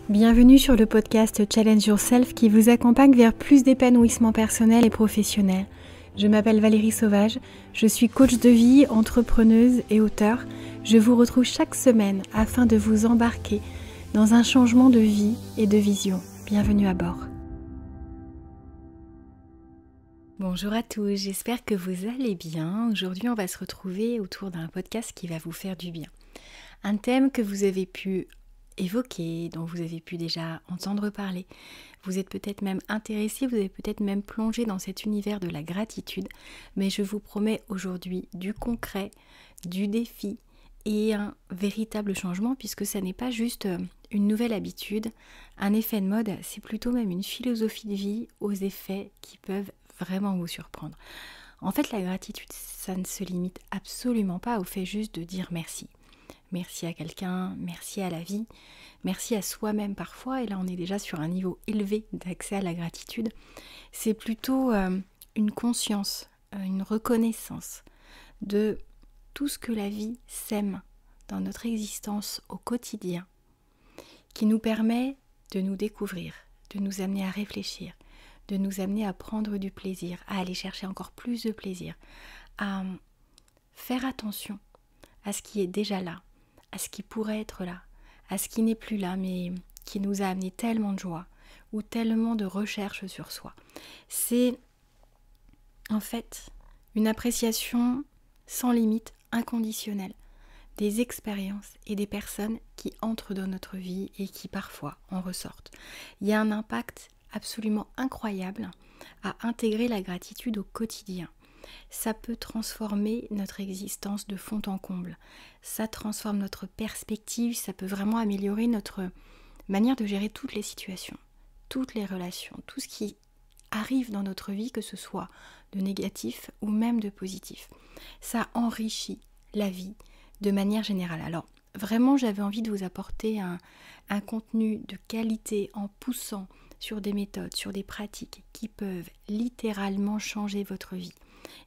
Bienvenue sur le podcast Challenge Yourself qui vous accompagne vers plus d'épanouissement personnel et professionnel. Je m'appelle Valérie Sauvage, je suis coach de vie, entrepreneuse et auteure. Je vous retrouve chaque semaine afin de vous embarquer dans un changement de vie et de vision. Bienvenue à bord. Bonjour à tous, j'espère que vous allez bien. Aujourd'hui, on va se retrouver autour d'un podcast qui va vous faire du bien. Un thème que vous avez pu évoqué, dont vous avez pu déjà entendre parler. Vous êtes peut-être même intéressé, vous avez peut-être même plongé dans cet univers de la gratitude, mais je vous promets aujourd'hui du concret, du défi et un véritable changement, puisque ça n'est pas juste une nouvelle habitude, un effet de mode, c'est plutôt même une philosophie de vie aux effets qui peuvent vraiment vous surprendre. En fait, la gratitude, ça ne se limite absolument pas au fait juste de dire merci. Merci à quelqu'un, merci à la vie, merci à soi-même parfois, et là on est déjà sur un niveau élevé d'accès à la gratitude. C'est plutôt une conscience, une reconnaissance de tout ce que la vie sème dans notre existence au quotidien, qui nous permet de nous découvrir, de nous amener à réfléchir, de nous amener à prendre du plaisir, à aller chercher encore plus de plaisir, à faire attention à ce qui est déjà là, à ce qui pourrait être là, à ce qui n'est plus là, mais qui nous a amené tellement de joie ou tellement de recherche sur soi. C'est en fait une appréciation sans limite, inconditionnelle, des expériences et des personnes qui entrent dans notre vie et qui parfois en ressortent. Il y a un impact absolument incroyable à intégrer la gratitude au quotidien. Ça peut transformer notre existence de fond en comble. Ça transforme notre perspective, ça peut vraiment améliorer notre manière de gérer toutes les situations, toutes les relations, tout ce qui arrive dans notre vie, que ce soit de négatif ou même de positif. Ça enrichit la vie de manière générale. Alors vraiment, j'avais envie de vous apporter un contenu de qualité en poussant sur des méthodes, sur des pratiques qui peuvent littéralement changer votre vie.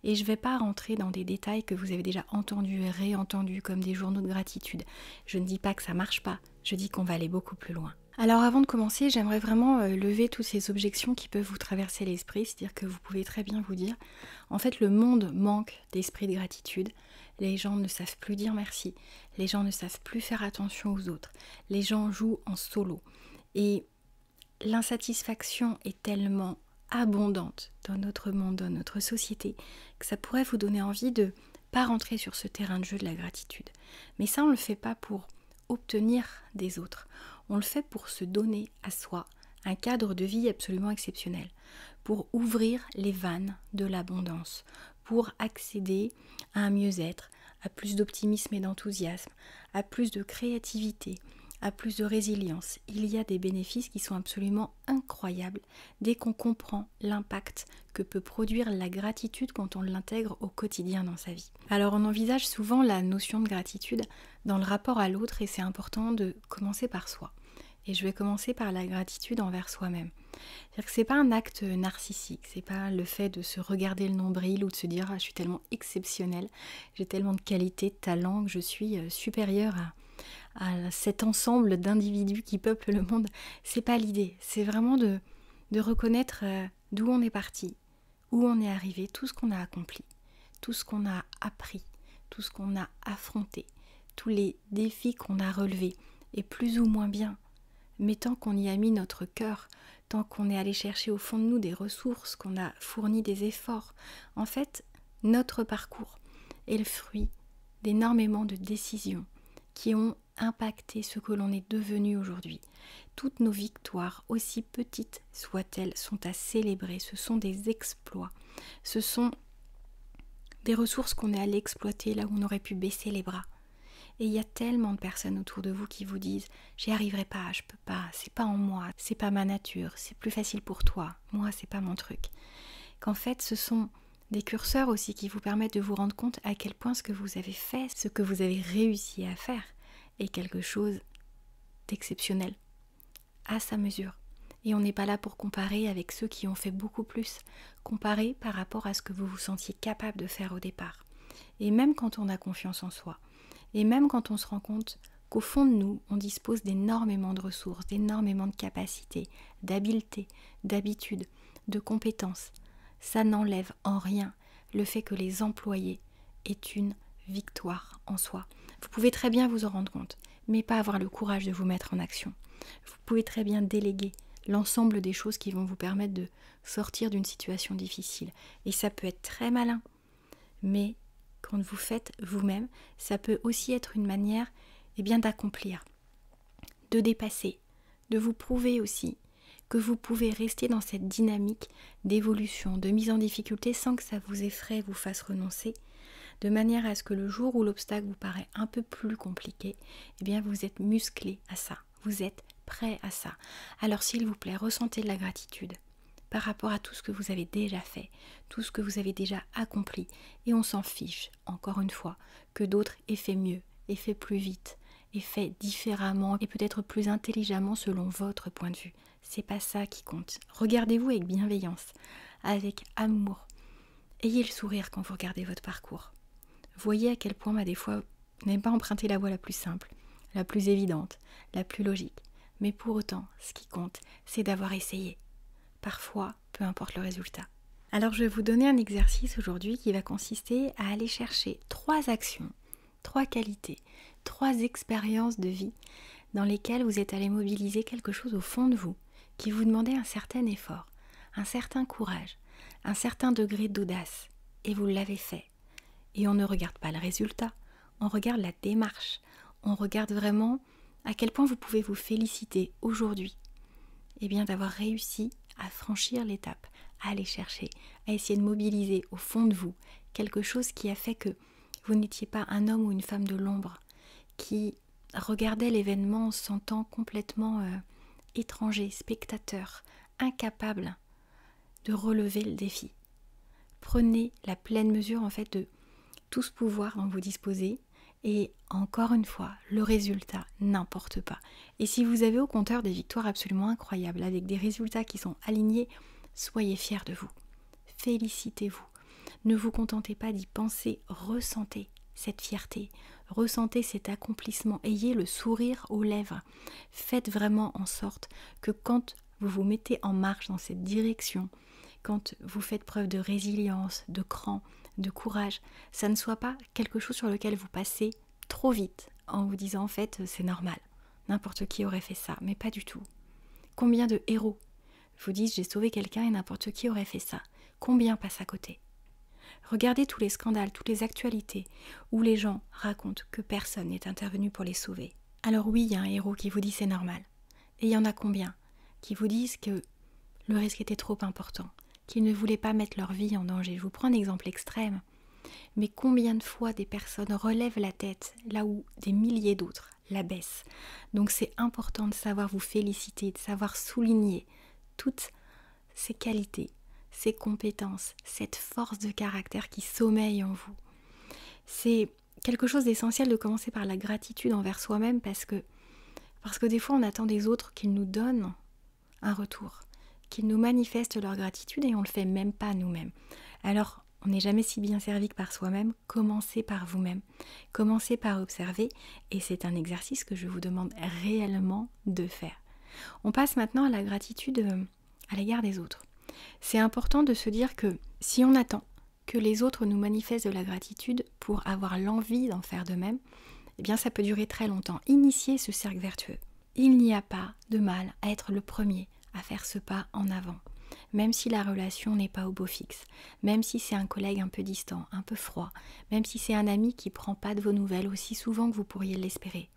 Et je ne vais pas rentrer dans des détails que vous avez déjà entendus et réentendus comme des journaux de gratitude. Je ne dis pas que ça ne marche pas, je dis qu'on va aller beaucoup plus loin. Alors avant de commencer, j'aimerais vraiment lever toutes ces objections qui peuvent vous traverser l'esprit, c'est-à-dire que vous pouvez très bien vous dire, en fait le monde manque d'esprit de gratitude, les gens ne savent plus dire merci, les gens ne savent plus faire attention aux autres, les gens jouent en solo. Et l'insatisfaction est tellement abondante dans notre monde, dans notre société, que ça pourrait vous donner envie de pas rentrer sur ce terrain de jeu de la gratitude. Mais ça, on ne le fait pas pour obtenir des autres. On le fait pour se donner à soi un cadre de vie absolument exceptionnel, pour ouvrir les vannes de l'abondance, pour accéder à un mieux-être, à plus d'optimisme et d'enthousiasme, à plus de créativité, à plus de résilience. Il y a des bénéfices qui sont absolument incroyables dès qu'on comprend l'impact que peut produire la gratitude quand on l'intègre au quotidien dans sa vie. Alors on envisage souvent la notion de gratitude dans le rapport à l'autre et c'est important de commencer par soi. Et je vais commencer par la gratitude envers soi-même. C'est-à-dire que c'est pas un acte narcissique, c'est pas le fait de se regarder le nombril ou de se dire je suis tellement exceptionnelle, j'ai tellement de qualités, de talent, que je suis supérieure à cet ensemble d'individus qui peuplent le monde. C'est pas l'idée, c'est vraiment de reconnaître d'où on est parti, où on est arrivé, tout ce qu'on a accompli, tout ce qu'on a appris, tout ce qu'on a affronté, tous les défis qu'on a relevés, et plus ou moins bien. Mais tant qu'on y a mis notre cœur, tant qu'on est allé chercher au fond de nous des ressources, qu'on a fourni des efforts, en fait, notre parcours est le fruit d'énormément de décisions qui ont impacté ce que l'on est devenu aujourd'hui. Toutes nos victoires, aussi petites soient-elles, sont à célébrer. Ce sont des exploits. Ce sont des ressources qu'on est allé exploiter là où on aurait pu baisser les bras. Et il y a tellement de personnes autour de vous qui vous disent « j'y arriverai pas, je peux pas, c'est pas en moi, c'est pas ma nature, c'est plus facile pour toi, moi c'est pas mon truc ». Qu'en fait ce sont des curseurs aussi qui vous permettent de vous rendre compte à quel point ce que vous avez fait, ce que vous avez réussi à faire est quelque chose d'exceptionnel, à sa mesure. Et on n'est pas là pour comparer avec ceux qui ont fait beaucoup plus, comparer par rapport à ce que vous vous sentiez capable de faire au départ. Et même quand on a confiance en soi, et même quand on se rend compte qu'au fond de nous, on dispose d'énormément de ressources, d'énormément de capacités, d'habiletés, d'habitudes, de compétences. Ça n'enlève en rien le fait que les employer est une victoire en soi. Vous pouvez très bien vous en rendre compte, mais pas avoir le courage de vous mettre en action. Vous pouvez très bien déléguer l'ensemble des choses qui vont vous permettre de sortir d'une situation difficile. Et ça peut être très malin, mais quand vous faites vous-même, ça peut aussi être une manière d'accomplir, de dépasser, de vous prouver aussi que vous pouvez rester dans cette dynamique d'évolution, de mise en difficulté sans que ça vous effraie, vous fasse renoncer, de manière à ce que le jour où l'obstacle vous paraît un peu plus compliqué, vous êtes musclé à ça, vous êtes prêt à ça. Alors s'il vous plaît, ressentez de la gratitude par rapport à tout ce que vous avez déjà fait, tout ce que vous avez déjà accompli. Et on s'en fiche, encore une fois, que d'autres aient fait mieux, aient fait plus vite, aient fait différemment et peut-être plus intelligemment selon votre point de vue. C'est pas ça qui compte. Regardez-vous avec bienveillance, avec amour. Ayez le sourire quand vous regardez votre parcours. Voyez à quel point, des fois, vous n'avez pas emprunté la voie la plus simple, la plus évidente, la plus logique. Mais pour autant, ce qui compte, c'est d'avoir essayé. Parfois, peu importe le résultat. Alors je vais vous donner un exercice aujourd'hui qui va consister à aller chercher 3 actions, 3 qualités, 3 expériences de vie dans lesquelles vous êtes allé mobiliser quelque chose au fond de vous qui vous demandait un certain effort, un certain courage, un certain degré d'audace. Et vous l'avez fait. Et on ne regarde pas le résultat, on regarde la démarche, on regarde vraiment à quel point vous pouvez vous féliciter aujourd'hui d'avoir réussi à franchir l'étape, à aller chercher, à essayer de mobiliser au fond de vous quelque chose qui a fait que vous n'étiez pas un homme ou une femme de l'ombre qui regardait l'événement en se sentant complètement étranger, spectateur, incapable de relever le défi. Prenez la pleine mesure de tout ce pouvoir dont vous disposez et encore une fois, le résultat n'importe pas. Et si vous avez au compteur des victoires absolument incroyables avec des résultats qui sont alignés, soyez fiers de vous. Félicitez-vous. Ne vous contentez pas d'y penser, ressentez cette fierté, ressentez cet accomplissement, ayez le sourire aux lèvres. Faites vraiment en sorte que quand vous vous mettez en marche dans cette direction, quand vous faites preuve de résilience, de cran, de courage, ça ne soit pas quelque chose sur lequel vous passez trop vite en vous disant c'est normal, n'importe qui aurait fait ça, mais pas du tout. Combien de héros vous disent j'ai sauvé quelqu'un et n'importe qui aurait fait ça? Combien passent à côté? Regardez tous les scandales, toutes les actualités où les gens racontent que personne n'est intervenu pour les sauver. Alors oui, il y a un héros qui vous dit c'est normal. Et il y en a combien qui vous disent que le risque était trop important, qu'ils ne voulaient pas mettre leur vie en danger. Je vous prends un exemple extrême. Mais combien de fois des personnes relèvent la tête là où des milliers d'autres la baissent? Donc c'est important de savoir vous féliciter, de savoir souligner toutes ces qualités, ces compétences, cette force de caractère qui sommeille en vous. C'est quelque chose d'essentiel de commencer par la gratitude envers soi-même parce que des fois on attend des autres qu'ils nous donnent un retour, qu'ils nous manifestent leur gratitude et on ne le fait même pas nous-mêmes. Alors on n'est jamais si bien servi que par soi-même. Commencez par vous-même, commencez par observer et c'est un exercice que je vous demande réellement de faire. On passe maintenant à la gratitude à l'égard des autres. C'est important de se dire que si on attend que les autres nous manifestent de la gratitude pour avoir l'envie d'en faire de même, ça peut durer très longtemps. Initiez ce cercle vertueux. Il n'y a pas de mal à être le premier à faire ce pas en avant. Même si la relation n'est pas au beau fixe, même si c'est un collègue un peu distant, un peu froid, même si c'est un ami qui ne prend pas de vos nouvelles aussi souvent que vous pourriez l'espérer.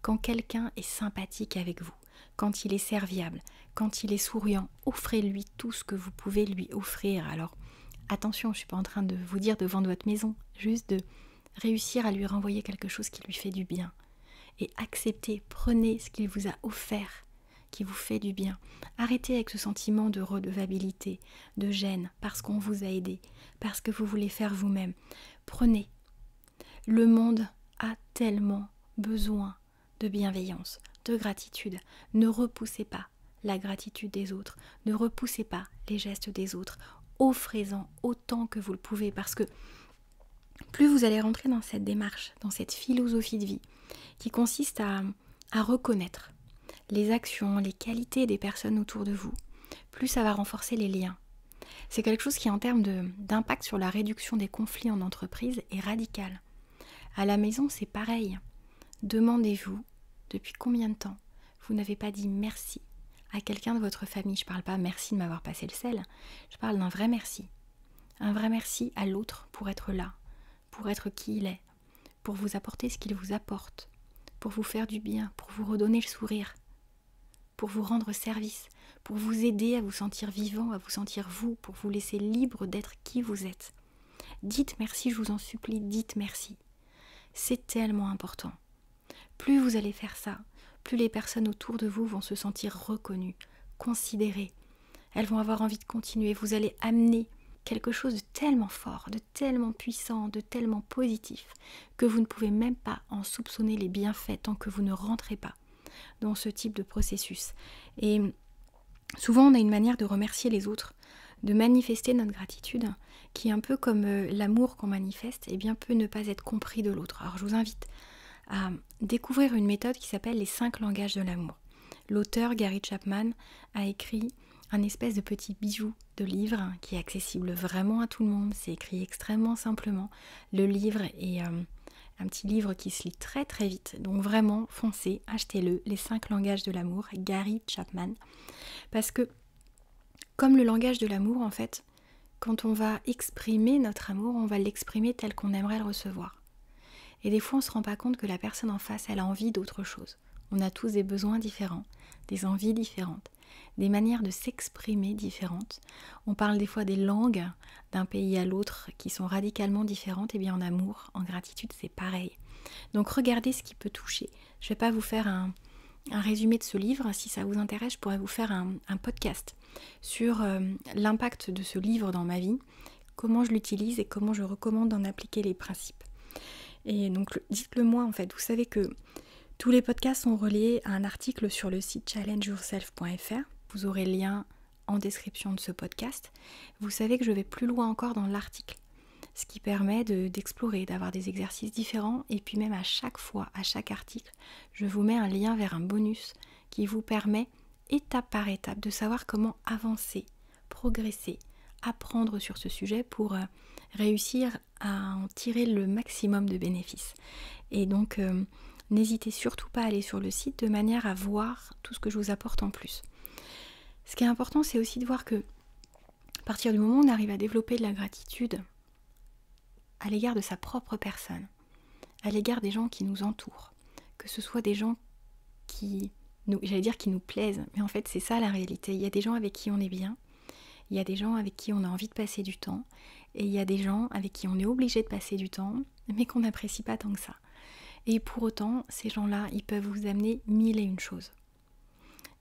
Quand quelqu'un est sympathique avec vous, quand il est serviable, quand il est souriant, offrez-lui tout ce que vous pouvez lui offrir. Alors, attention, je ne suis pas en train de vous dire de vendre votre maison, juste de réussir à lui renvoyer quelque chose qui lui fait du bien. Et acceptez, prenez ce qu'il vous a offert, qui vous fait du bien. Arrêtez avec ce sentiment de redevabilité, de gêne, parce qu'on vous a aidé, parce que vous voulez faire vous-même. Prenez. Le monde a tellement besoin de bienveillance, de gratitude. Ne repoussez pas la gratitude des autres, ne repoussez pas les gestes des autres. Offrez-en autant que vous le pouvez, parce que plus vous allez rentrer dans cette démarche, dans cette philosophie de vie, qui consiste à reconnaître les actions, les qualités des personnes autour de vous. Plus ça va renforcer les liens. C'est quelque chose qui, en termes d'impact sur la réduction des conflits en entreprise, est radical. À la maison, c'est pareil. Demandez-vous, depuis combien de temps vous n'avez pas dit merci à quelqu'un de votre famille. Je ne parle pas merci de m'avoir passé le sel, je parle d'un vrai merci. Un vrai merci à l'autre pour être là, pour être qui il est, pour vous apporter ce qu'il vous apporte, pour vous faire du bien, pour vous redonner le sourire, pour vous rendre service, pour vous aider à vous sentir vivant, à vous sentir vous, pour vous laisser libre d'être qui vous êtes. Dites merci, je vous en supplie, dites merci. C'est tellement important. Plus vous allez faire ça, plus les personnes autour de vous vont se sentir reconnues, considérées. Elles vont avoir envie de continuer. Vous allez amener quelque chose de tellement fort, de tellement puissant, de tellement positif, que vous ne pouvez même pas en soupçonner les bienfaits tant que vous ne rentrez pas dans ce type de processus. Et souvent, on a une manière de remercier les autres, de manifester notre gratitude, qui est un peu comme l'amour qu'on manifeste, et bien peut ne pas être compris de l'autre. Alors je vous invite à découvrir une méthode qui s'appelle les 5 langages de l'amour. L'auteur Gary Chapman a écrit un espèce de petit bijou de livre qui est accessible vraiment à tout le monde. C'est écrit extrêmement simplement. Le livre est un petit livre qui se lit très très vite. Donc vraiment, foncez, achetez-le. Les 5 langages de l'amour, Gary Chapman. Parce que, comme le langage de l'amour, en fait, quand on va exprimer notre amour, on va l'exprimer tel qu'on aimerait le recevoir. Et des fois, on ne se rend pas compte que la personne en face, elle a envie d'autre chose. On a tous des besoins différents, des envies différentes, des manières de s'exprimer différentes. On parle des fois des langues d'un pays à l'autre qui sont radicalement différentes. Et bien en amour, en gratitude, c'est pareil. Donc regardez ce qui peut toucher. Je ne vais pas vous faire un résumé de ce livre. Si ça vous intéresse, je pourrais vous faire un podcast sur l'impact de ce livre dans ma vie, comment je l'utilise et comment je recommande d'en appliquer les principes. Et donc dites-le moi en fait, vous savez que tous les podcasts sont reliés à un article sur le site challengeyourself.fr. Vous aurez le lien en description de ce podcast. Vous savez que je vais plus loin encore dans l'article, ce qui permet d'explorer, d'avoir des exercices différents. Et puis même à chaque fois, à chaque article, je vous mets un lien vers un bonus qui vous permet, étape par étape, de savoir comment avancer, progresser, apprendre sur ce sujet pour réussir à en tirer le maximum de bénéfices. Et donc, n'hésitez surtout pas à aller sur le site de manière à voir tout ce que je vous apporte en plus. Ce qui est important, c'est aussi de voir que, à partir du moment où on arrive à développer de la gratitude à l'égard de sa propre personne, à l'égard des gens qui nous entourent, que ce soit des gens qui nous plaisent, mais en fait c'est ça la réalité. Il y a des gens avec qui on est bien, il y a des gens avec qui on a envie de passer du temps, et il y a des gens avec qui on est obligé de passer du temps, mais qu'on n'apprécie pas tant que ça. Et pour autant, ces gens-là, ils peuvent vous amener 1001 choses.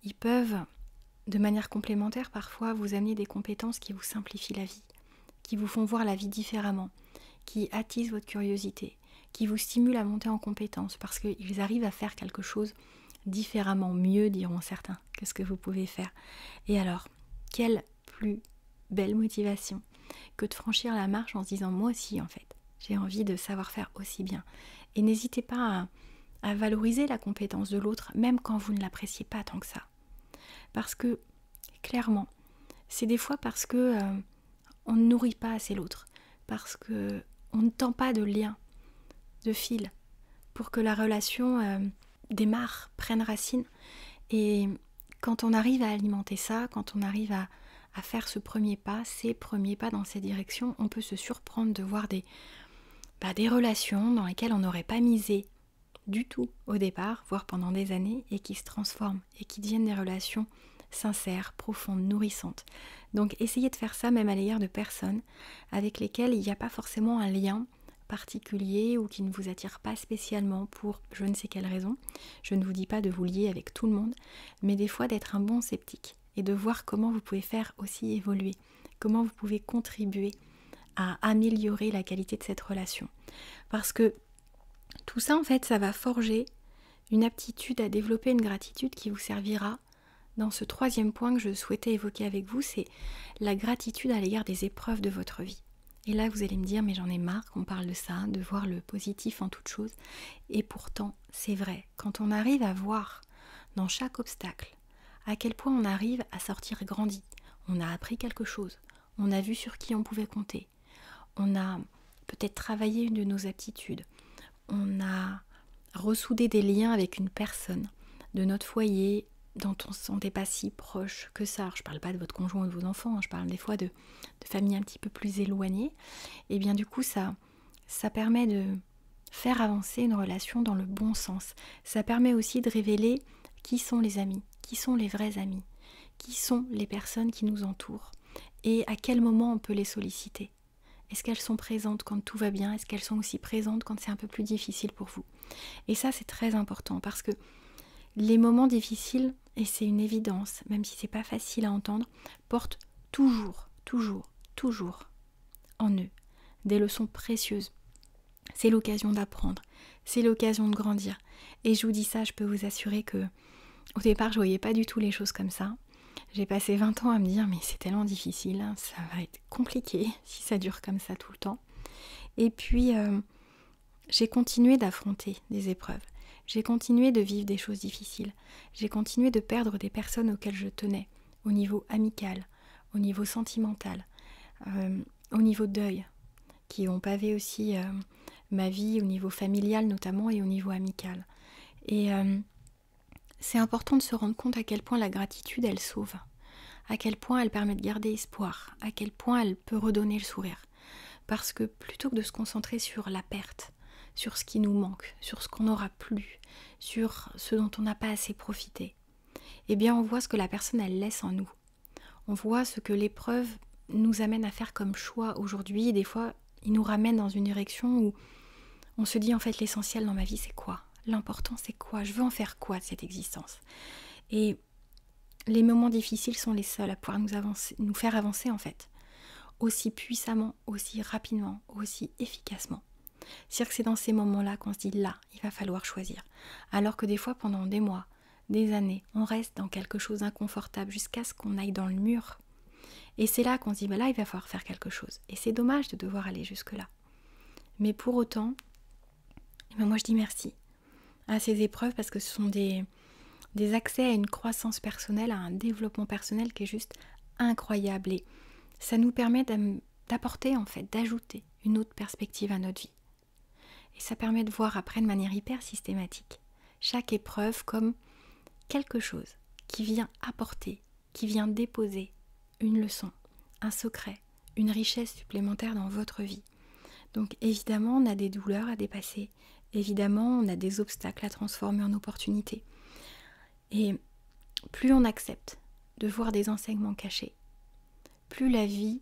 Ils peuvent, de manière complémentaire parfois, vous amener des compétences qui vous simplifient la vie, qui vous font voir la vie différemment, qui attisent votre curiosité, qui vous stimulent à monter en compétences, parce qu'ils arrivent à faire quelque chose différemment, mieux diront certains, que ce que vous pouvez faire. Et alors, quelle plus belle motivation que de franchir la marche en se disant moi aussi en fait, j'ai envie de savoir faire aussi bien. Et n'hésitez pas à valoriser la compétence de l'autre, même quand vous ne l'appréciez pas tant que ça. Parce que, clairement, c'est des fois parce que on ne nourrit pas assez l'autre, parce que on ne tend pas de lien, de fil, pour que la relation démarre, prenne racine. Et quand on arrive à alimenter ça, quand on arrive à faire ce premier pas, ces premiers pas dans ces directions, on peut se surprendre de voir des relations dans lesquelles on n'aurait pas misé du tout au départ, voire pendant des années, et qui se transforment et qui deviennent des relations sincères, profondes, nourrissantes. Donc essayez de faire ça même à l'égard de personnes avec lesquelles il n'y a pas forcément un lien particulier ou qui ne vous attire pas spécialement pour je ne sais quelle raison. Je ne vous dis pas de vous lier avec tout le monde, mais des fois d'être un bon sceptique et de voir comment vous pouvez faire aussi évoluer, comment vous pouvez contribuer à améliorer la qualité de cette relation. Parce que tout ça, en fait, ça va forger une aptitude à développer une gratitude qui vous servira dans ce 3e point que je souhaitais évoquer avec vous, c'est la gratitude à l'égard des épreuves de votre vie. Et là, vous allez me dire, mais j'en ai marre qu'on parle de ça, de voir le positif en toute chose. Et pourtant, c'est vrai, quand on arrive à voir dans chaque obstacle à quel point on arrive à sortir grandi, on a appris quelque chose, on a vu sur qui on pouvait compter, on a peut-être travaillé une de nos aptitudes, on a ressoudé des liens avec une personne de notre foyer dont on ne se sentait pas si proche que ça. Alors, je ne parle pas de votre conjoint ou de vos enfants, je parle des fois de familles un petit peu plus éloignées. Et bien du coup, ça permet de faire avancer une relation dans le bon sens. Ça permet aussi de révéler qui sont les amis, qui sont les vrais amis, qui sont les personnes qui nous entourent et à quel moment on peut les solliciter. Est-ce qu'elles sont présentes quand tout va bien? Est-ce qu'elles sont aussi présentes quand c'est un peu plus difficile pour vous? Et ça, c'est très important parce que les moments difficiles, et c'est une évidence, même si c'est pas facile à entendre, portent toujours, toujours, toujours en eux des leçons précieuses. C'est l'occasion d'apprendre, c'est l'occasion de grandir. Et je vous dis ça, je peux vous assurer que au départ, je voyais pas du tout les choses comme ça. J'ai passé 20 ans à me dire, mais c'est tellement difficile, hein, ça va être compliqué si ça dure comme ça tout le temps. Et puis, j'ai continué d'affronter des épreuves. J'ai continué de vivre des choses difficiles. J'ai continué de perdre des personnes auxquelles je tenais, au niveau amical, au niveau sentimental, au niveau deuil, qui ont pavé aussi ma vie au niveau familial notamment et au niveau amical. Et c'est important de se rendre compte à quel point la gratitude, elle sauve, à quel point elle permet de garder espoir, à quel point elle peut redonner le sourire. Parce que plutôt que de se concentrer sur la perte, sur ce qui nous manque, sur ce qu'on n'aura plus, sur ce dont on n'a pas assez profité, eh bien on voit ce que la personne elle laisse en nous. On voit ce que l'épreuve nous amène à faire comme choix aujourd'hui. Des fois, il nous ramène dans une direction où on se dit en fait l'essentiel dans ma vie c'est quoi? L'important c'est quoi? Je veux en faire quoi de cette existence? Et les moments difficiles sont les seuls à pouvoir nous faire avancer en fait. Aussi puissamment, aussi rapidement, aussi efficacement. C'est-à-dire que c'est dans ces moments-là qu'on se dit là, il va falloir choisir. Alors que des fois, pendant des mois, des années, on reste dans quelque chose d'inconfortable jusqu'à ce qu'on aille dans le mur. Et c'est là qu'on se dit, là, il va falloir faire quelque chose. Et c'est dommage de devoir aller jusque-là. Mais pour autant, moi je dis merci à ces épreuves parce que ce sont des accès à une croissance personnelle, à un développement personnel qui est juste incroyable. Et ça nous permet d'apporter en fait, d'ajouter une autre perspective à notre vie. Et ça permet de voir après de manière hyper systématique chaque épreuve comme quelque chose qui vient apporter, qui vient déposer une leçon, un secret, une richesse supplémentaire dans votre vie. Donc évidemment, on a des douleurs à dépasser, évidemment, on a des obstacles à transformer en opportunités. Et plus on accepte de voir des enseignements cachés, plus la vie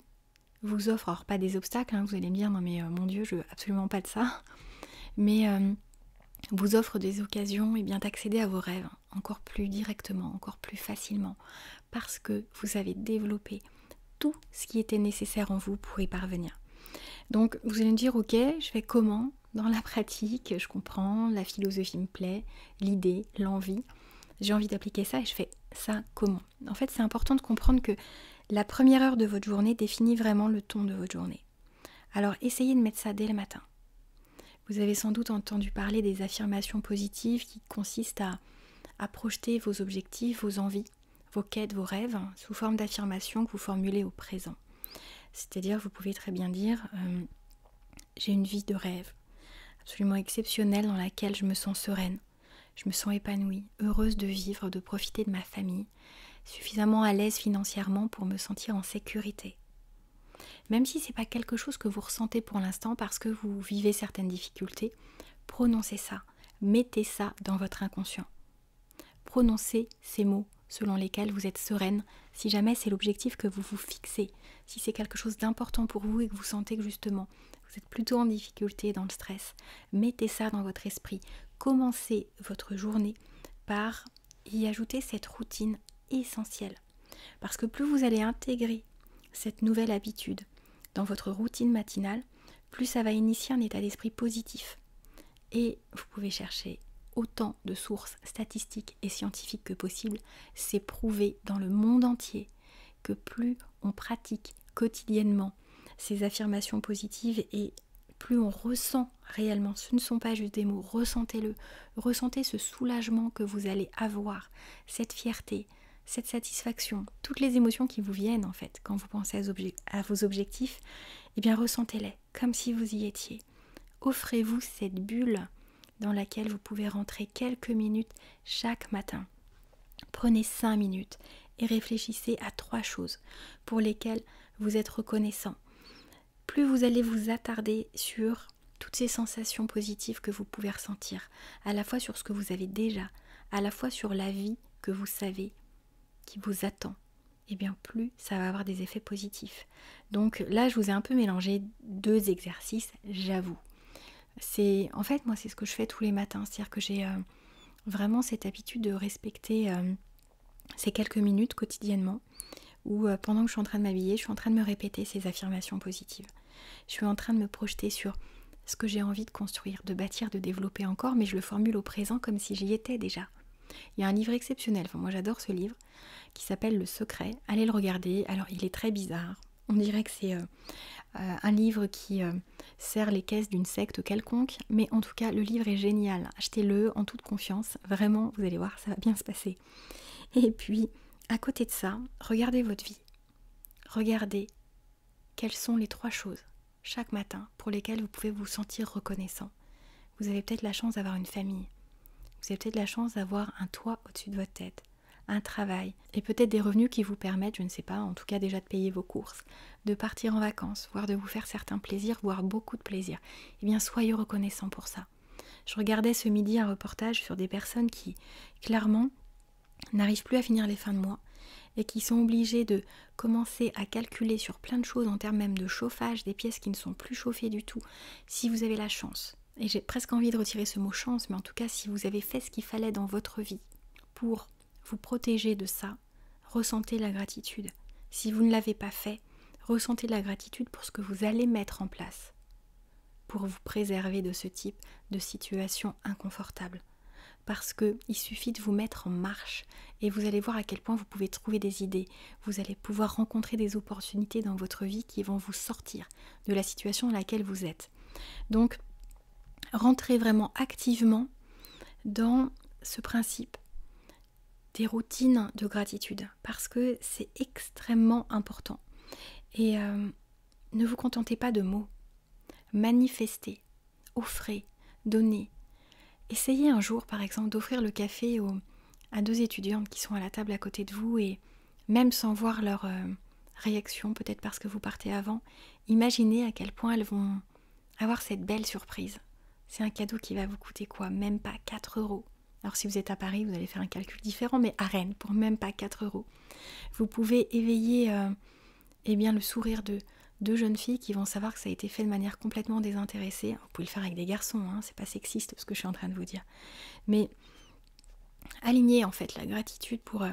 vous offre, alors pas des obstacles, vous allez me dire, non mais mon Dieu, je veux absolument pas de ça, mais vous offre des occasions d'accéder à vos rêves encore plus directement, encore plus facilement, parce que vous avez développé tout ce qui était nécessaire en vous pour y parvenir. Donc vous allez me dire, ok, je fais comment? Dans la pratique, je comprends, la philosophie me plaît, l'idée, l'envie, j'ai envie d'appliquer ça et je fais ça comment? En fait, c'est important de comprendre que la première heure de votre journée définit vraiment le ton de votre journée. Alors essayez de mettre ça dès le matin. Vous avez sans doute entendu parler des affirmations positives qui consistent à projeter vos objectifs, vos envies, vos quêtes, vos rêves sous forme d'affirmations que vous formulez au présent. C'est-à-dire, vous pouvez très bien dire j'ai une vie de rêve absolument exceptionnelle dans laquelle je me sens sereine, je me sens épanouie, heureuse de vivre, de profiter de ma famille, suffisamment à l'aise financièrement pour me sentir en sécurité. Même si ce n'est pas quelque chose que vous ressentez pour l'instant parce que vous vivez certaines difficultés, prononcez ça, mettez ça dans votre inconscient. Prononcez ces mots selon lesquels vous êtes sereine, si jamais c'est l'objectif que vous vous fixez, si c'est quelque chose d'important pour vous et que vous sentez que justement vous êtes plutôt en difficulté dans le stress, mettez ça dans votre esprit. Commencez votre journée par y ajouter cette routine essentielle. Parce que plus vous allez intégrer cette nouvelle habitude dans votre routine matinale, plus ça va initier un état d'esprit positif. Et vous pouvez chercher autant de sources statistiques et scientifiques que possible. C'est prouvé dans le monde entier que plus on pratique quotidiennement ces affirmations positives et plus on ressent réellement, ce ne sont pas juste des mots, ressentez-le, ressentez ce soulagement que vous allez avoir, cette fierté, cette satisfaction, toutes les émotions qui vous viennent en fait quand vous pensez à vos objectifs, eh bien ressentez-les comme si vous y étiez. Offrez-vous cette bulle dans laquelle vous pouvez rentrer quelques minutes chaque matin. Prenez 5 minutes et réfléchissez à 3 choses pour lesquelles vous êtes reconnaissant. Plus vous allez vous attarder sur toutes ces sensations positives que vous pouvez ressentir, à la fois sur ce que vous avez déjà, à la fois sur la vie que vous savez qui vous attend, et bien plus ça va avoir des effets positifs. Donc là, je vous ai un peu mélangé 2 exercices, j'avoue. En fait, moi, c'est ce que je fais tous les matins, c'est-à-dire que j'ai vraiment cette habitude de respecter ces quelques minutes quotidiennement où pendant que je suis en train de m'habiller, je suis en train de me répéter ces affirmations positives. Je suis en train de me projeter sur ce que j'ai envie de construire, de bâtir, de développer encore, mais je le formule au présent comme si j'y étais déjà. Il y a un livre exceptionnel, moi j'adore ce livre, qui s'appelle Le Secret. Allez le regarder, alors il est très bizarre. On dirait que c'est un livre qui sert les caisses d'une secte quelconque, mais en tout cas le livre est génial. Achetez-le en toute confiance, vraiment vous allez voir, ça va bien se passer. Et puis, à côté de ça, regardez votre vie. Regardez quelles sont les 3 choses chaque matin pour lesquelles vous pouvez vous sentir reconnaissant. Vous avez peut-être la chance d'avoir une famille. Vous avez peut-être la chance d'avoir un toit au-dessus de votre tête, un travail et peut-être des revenus qui vous permettent, je ne sais pas, en tout cas déjà de payer vos courses, de partir en vacances, voire de vous faire certains plaisirs, voire beaucoup de plaisirs. Eh bien, soyez reconnaissants pour ça. Je regardais ce midi un reportage sur des personnes qui, clairement, n'arrivent plus à finir les fins de mois et qui sont obligés de commencer à calculer sur plein de choses en termes même de chauffage, des pièces qui ne sont plus chauffées du tout. Si vous avez la chance, et j'ai presque envie de retirer ce mot chance, mais en tout cas si vous avez fait ce qu'il fallait dans votre vie pour vous protéger de ça, ressentez la gratitude. Si vous ne l'avez pas fait, ressentez la gratitude pour ce que vous allez mettre en place pour vous préserver de ce type de situation inconfortable. Parce qu'il suffit de vous mettre en marche et vous allez voir à quel point vous pouvez trouver des idées. Vous allez pouvoir rencontrer des opportunités dans votre vie qui vont vous sortir de la situation dans laquelle vous êtes. Donc, rentrez vraiment activement dans ce principe des routines de gratitude parce que c'est extrêmement important. Et ne vous contentez pas de mots. Manifestez, offrez, donnez. Essayez un jour, par exemple, d'offrir le café à 2 étudiantes qui sont à la table à côté de vous et même sans voir leur réaction, peut-être parce que vous partez avant, imaginez à quel point elles vont avoir cette belle surprise. C'est un cadeau qui va vous coûter quoi? Même pas 4 €. Alors si vous êtes à Paris, vous allez faire un calcul différent, mais à Rennes, pour même pas 4 €. Vous pouvez éveiller le sourire de 2 jeunes filles qui vont savoir que ça a été fait de manière complètement désintéressée. Vous pouvez le faire avec des garçons, c'est pas sexiste ce que je suis en train de vous dire. Mais alignez en fait la gratitude pour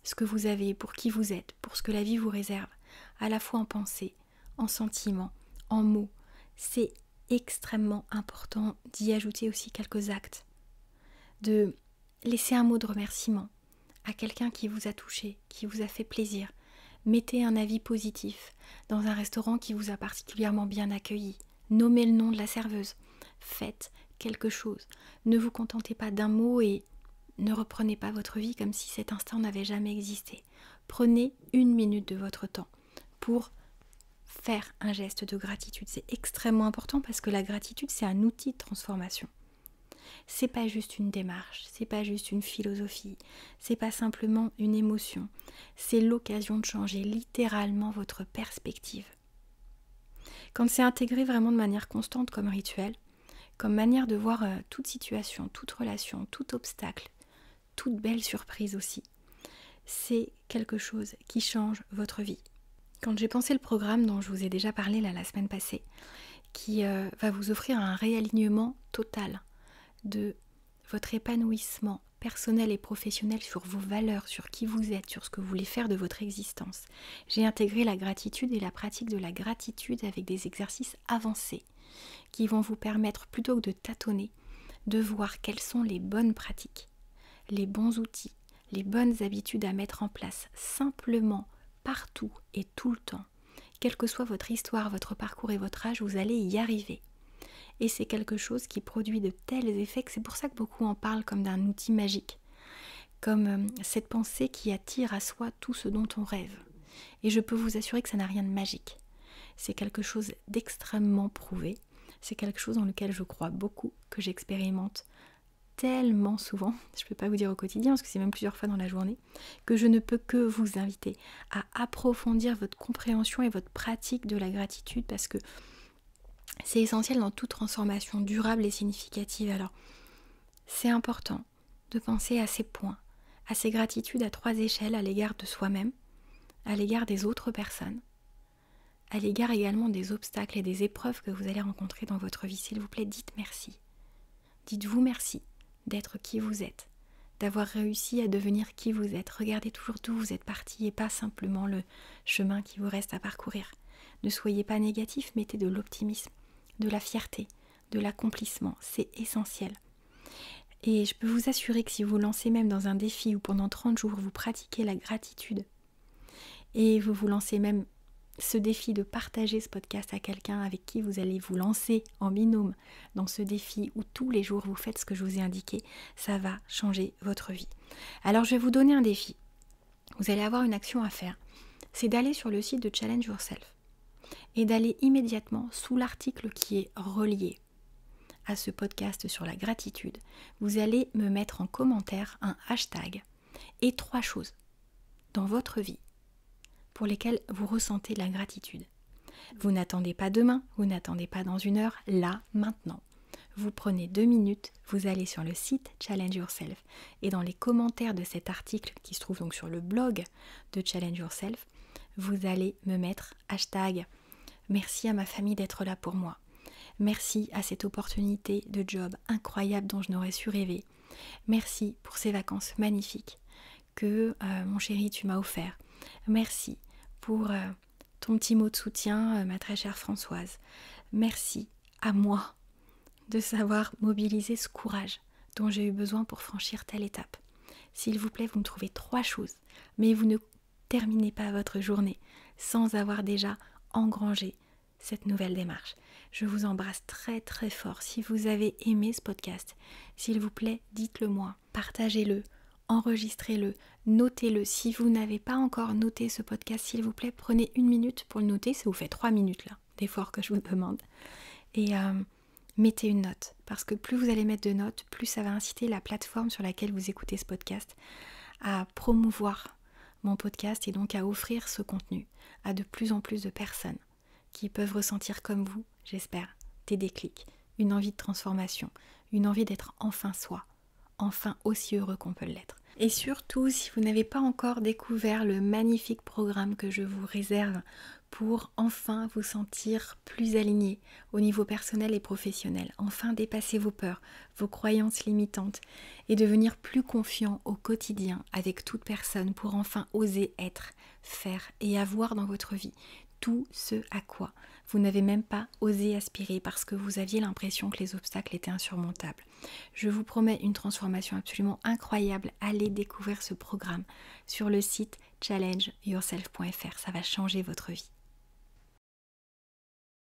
ce que vous avez, pour qui vous êtes, pour ce que la vie vous réserve, à la fois en pensée, en sentiments, en mots. C'est extrêmement important d'y ajouter aussi quelques actes, de laisser un mot de remerciement à quelqu'un qui vous a touché, qui vous a fait plaisir. Mettez un avis positif dans un restaurant qui vous a particulièrement bien accueilli. Nommez le nom de la serveuse. Faites quelque chose. Ne vous contentez pas d'un mot et ne reprenez pas votre vie comme si cet instant n'avait jamais existé. Prenez 1 minute de votre temps pour faire un geste de gratitude. C'est extrêmement important parce que la gratitude, c'est un outil de transformation. C'est pas juste une démarche, c'est pas juste une philosophie, c'est pas simplement une émotion, c'est l'occasion de changer littéralement votre perspective. Quand c'est intégré vraiment de manière constante comme rituel, comme manière de voir toute situation, toute relation, tout obstacle, toute belle surprise aussi, c'est quelque chose qui change votre vie. Quand j'ai pensé le programme dont je vous ai déjà parlé la semaine passée, qui va vous offrir un réalignement total de votre épanouissement personnel et professionnel sur vos valeurs, sur qui vous êtes, sur ce que vous voulez faire de votre existence. J'ai intégré la gratitude et la pratique de la gratitude avec des exercices avancés qui vont vous permettre, plutôt que de tâtonner, de voir quelles sont les bonnes pratiques, les bons outils, les bonnes habitudes à mettre en place simplement partout et tout le temps quelle que soit votre histoire, votre parcours et votre âge, vous allez y arriver. Et c'est quelque chose qui produit de tels effets que c'est pour ça que beaucoup en parlent comme d'un outil magique, comme cette pensée qui attire à soi tout ce dont on rêve. Et je peux vous assurer que ça n'a rien de magique. C'est quelque chose d'extrêmement prouvé, c'est quelque chose dans lequel je crois beaucoup, que j'expérimente tellement souvent, je ne peux pas vous dire au quotidien parce que c'est même plusieurs fois dans la journée, que je ne peux que vous inviter à approfondir votre compréhension et votre pratique de la gratitude parce que c'est essentiel dans toute transformation durable et significative. Alors, c'est important de penser à ces points, à ces gratitudes à 3 échelles à l'égard de soi-même, à l'égard des autres personnes, à l'égard également des obstacles et des épreuves que vous allez rencontrer dans votre vie. S'il vous plaît, dites merci. Dites-vous merci d'être qui vous êtes, d'avoir réussi à devenir qui vous êtes. Regardez toujours d'où vous êtes parti et pas simplement le chemin qui vous reste à parcourir. Ne soyez pas négatif, mettez de l'optimisme, de la fierté, de l'accomplissement. C'est essentiel. Et je peux vous assurer que si vous lancez même dans un défi où pendant 30 jours vous pratiquez la gratitude et vous vous lancez même ce défi de partager ce podcast à quelqu'un avec qui vous allez vous lancer en binôme dans ce défi où tous les jours vous faites ce que je vous ai indiqué, ça va changer votre vie. Alors je vais vous donner un défi. Vous allez avoir une action à faire. C'est d'aller sur le site de Challenge Yourself et d'aller immédiatement sous l'article qui est relié à ce podcast sur la gratitude. Vous allez me mettre en commentaire un hashtag et 3 choses dans votre vie pour lesquelles vous ressentez de la gratitude. Vous n'attendez pas demain, vous n'attendez pas dans 1 heure, là, maintenant. Vous prenez 2 minutes, vous allez sur le site Challenge Yourself et dans les commentaires de cet article qui se trouve donc sur le blog de Challenge Yourself, vous allez me mettre hashtag merci à ma famille d'être là pour moi. Merci à cette opportunité de job incroyable dont je n'aurais su rêver. Merci pour ces vacances magnifiques que mon chéri tu m'as offert. Merci pour ton petit mot de soutien, ma très chère Françoise. Merci à moi de savoir mobiliser ce courage dont j'ai eu besoin pour franchir telle étape. S'il vous plaît, vous me trouvez 3 choses, mais vous ne terminez pas votre journée sans avoir déjà engrangé cette nouvelle démarche. Je vous embrasse très très fort. Si vous avez aimé ce podcast, s'il vous plaît, dites-le moi, partagez-le, enregistrez-le, notez-le. Si vous n'avez pas encore noté ce podcast, s'il vous plaît, prenez 1 minute pour le noter. Ça vous fait 3 minutes là, d'effort que je vous demande. Et mettez une note, parce que plus vous allez mettre de notes, plus ça va inciter la plateforme sur laquelle vous écoutez ce podcast à promouvoir mon podcast et donc à offrir ce contenu à de plus en plus de personnes qui peuvent ressentir comme vous, j'espère, des déclics, une envie de transformation, une envie d'être enfin soi, enfin aussi heureux qu'on peut l'être. Et surtout, si vous n'avez pas encore découvert le magnifique programme que je vous réserve pour enfin vous sentir plus aligné au niveau personnel et professionnel, enfin dépasser vos peurs, vos croyances limitantes et devenir plus confiant au quotidien avec toute personne pour enfin oser être, faire et avoir dans votre vie tout ce à quoi vous n'avez même pas osé aspirer parce que vous aviez l'impression que les obstacles étaient insurmontables. Je vous promets une transformation absolument incroyable. Allez découvrir ce programme sur le site challengeyourself.fr. Ça va changer votre vie.